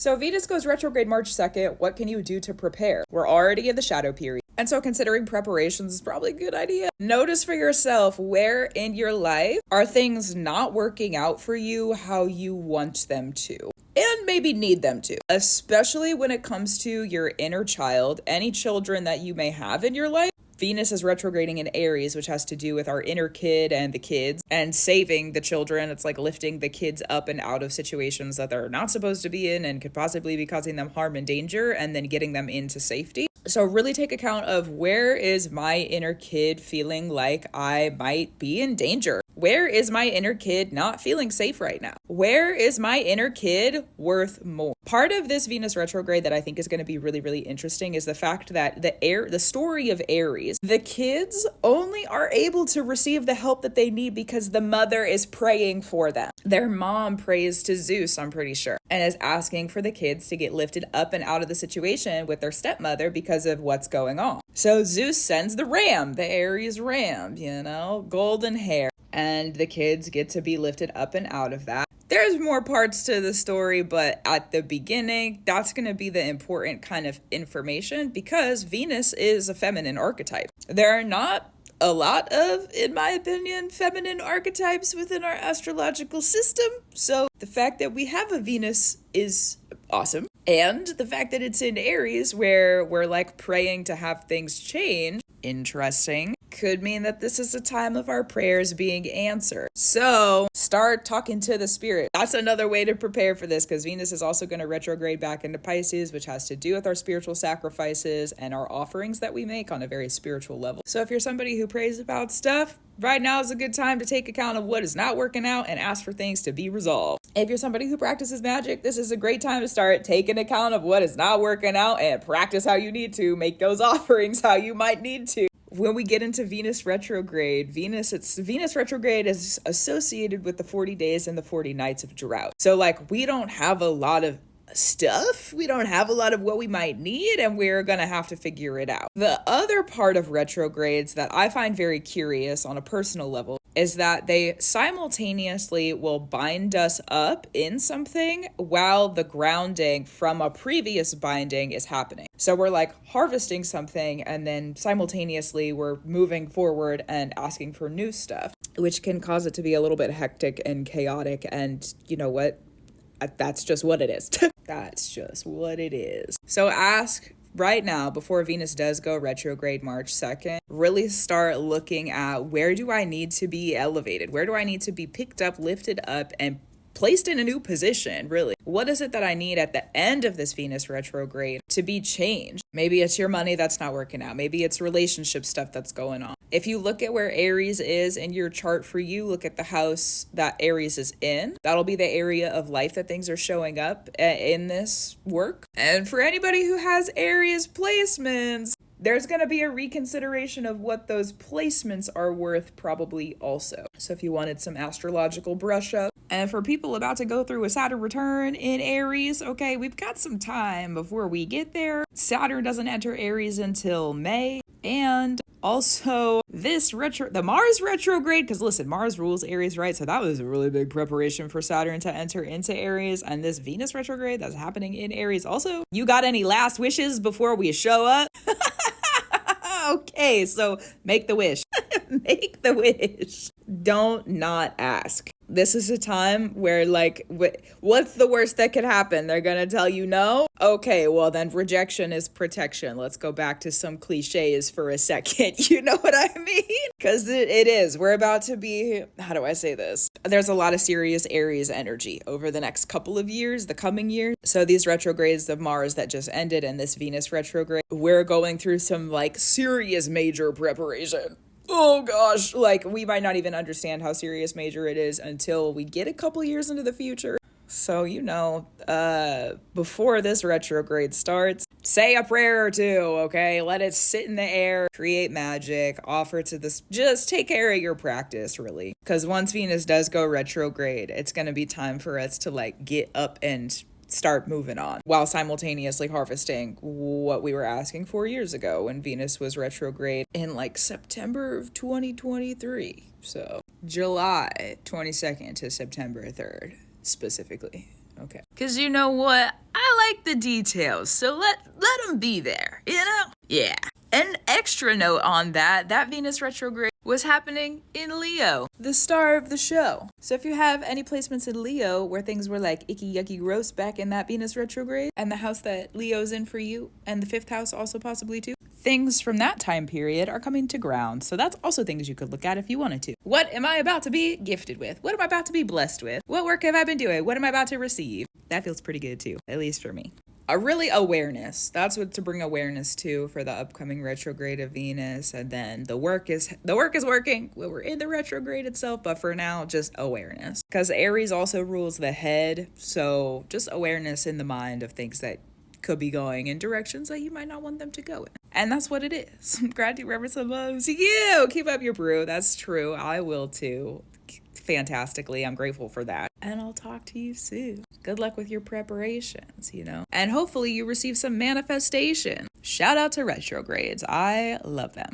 So Venus goes retrograde March 2nd. What can you do to prepare? We're already in the shadow period. And so considering preparations is probably a good idea. Notice for yourself where in your life are things not working out for you how you want them to. And maybe need them to, especially when it comes to your inner child, any children that you may have in your life. Venus is retrograding in Aries, which has to do with our inner kid and the kids and saving the children. It's like lifting the kids up and out of situations that they're not supposed to be in and could possibly be causing them harm and danger, and then getting them into safety. So really take account of, where is my inner kid feeling like I might be in danger? Where is my inner kid not feeling safe right now? Where is my inner kid worth more? Part of this Venus retrograde that I think is going to be really, really interesting is the fact that the story of Aries, the kids only are able to receive the help that they need because the mother is praying for them. Their mom prays to Zeus, I'm pretty sure, and is asking for the kids to get lifted up and out of the situation with their stepmother because of what's going on. So Zeus sends the ram, the Aries ram, golden hair. And the kids get to be lifted up and out of that. There's more parts to the story, but at the beginning, that's going to be the important kind of information, because Venus is a feminine archetype. There are not a lot of, in my opinion, feminine archetypes within our astrological system. So the fact that we have a Venus is awesome. And the fact that it's in Aries, where we're like praying to have things change, interesting. Could mean that this is a time of our prayers being answered. So start talking to the spirit. That's another way to prepare for this, because Venus is also going to retrograde back into Pisces, which has to do with our spiritual sacrifices and our offerings that we make on a very spiritual level. So if you're somebody who prays about stuff, right now is a good time to take account of what is not working out and ask for things to be resolved. If you're somebody who practices magic, this is a great time to start taking account of what is not working out and practice how you need to, make those offerings how you might need to. When we get into Venus retrograde, Venus retrograde is associated with the 40 days and the 40 nights of drought. So we don't have a lot of stuff. We don't have a lot of what we might need, and we're going to have to figure it out. The other part of retrogrades that I find very curious on a personal level is that they simultaneously will bind us up in something while the grounding from a previous binding is happening. So we're harvesting something, and then simultaneously we're moving forward and asking for new stuff, which can cause it to be a little bit hectic and chaotic. And you know what? That's just what it is. That's just what it is. So ask right now, before Venus does go retrograde March 2nd, really start looking at, where do I need to be elevated? Where do I need to be picked up, lifted up, and placed in a new position, really? What is it that I need at the end of this Venus retrograde to be changed? Maybe it's your money that's not working out. Maybe it's relationship stuff that's going on. If you look at where Aries is in your chart for you, look at the house that Aries is in. That'll be the area of life that things are showing up in this work. And for anybody who has Aries placements, there's going to be a reconsideration of what those placements are worth probably also. So if you wanted some astrological brush up, and for people about to go through a Saturn return in Aries, okay, we've got some time before we get there. Saturn doesn't enter Aries until May. And also the Mars retrograde, because listen, Mars rules Aries, right? So that was a really big preparation for Saturn to enter into Aries. And this Venus retrograde that's happening in Aries also. You got any last wishes before we show up? Okay, so make the wish. Make the wish. Don't not ask. This is a time where what's the worst that could happen? They're going to tell you no? Okay, well then rejection is protection. Let's go back to some cliches for a second. You know what I mean? Because it is. We're about to be, how do I say this? There's a lot of serious Aries energy over the next couple of years, the coming years. So these retrogrades of Mars that just ended and this Venus retrograde, we're going through some serious major preparation. Oh gosh, we might not even understand how serious major it is until we get a couple years into the future. So, before this retrograde starts, say a prayer or two, okay? Let it sit in the air, create magic, offer to this. Just take care of your practice, really. Because once Venus does go retrograde, it's going to be time for us to get up and start moving on, while simultaneously harvesting what we were asking for years ago when Venus was retrograde in September of 2023. So July 22nd to September 3rd specifically. Okay. Because you know what? I like the details, so let them be there, you know? Yeah. An extra note on that Venus retrograde was happening in Leo, the star of the show. So if you have any placements in Leo where things were like icky, yucky, gross back in that Venus retrograde, and the house that Leo's in for you, and the 5th house also possibly too, things from that time period are coming to ground. So that's also things you could look at if you wanted to. What am I about to be gifted with? What am I about to be blessed with? What work have I been doing? What am I about to receive? That feels pretty good too, at least for me. Really awareness. That's what to bring awareness to for the upcoming retrograde of Venus. And then the work is working when we're in the retrograde itself, but for now, just awareness. Because Aries also rules the head, so just awareness in the mind of things that could be going in directions that you might not want them to go in. And that's what it is. Gratitude, reverence, and love to you. Keep up your brew. That's true. I will too. Fantastically. I'm grateful for that. And I'll talk to you soon. Good luck with your preparations, you know. And hopefully you receive some manifestation. Shout out to retrogrades. I love them.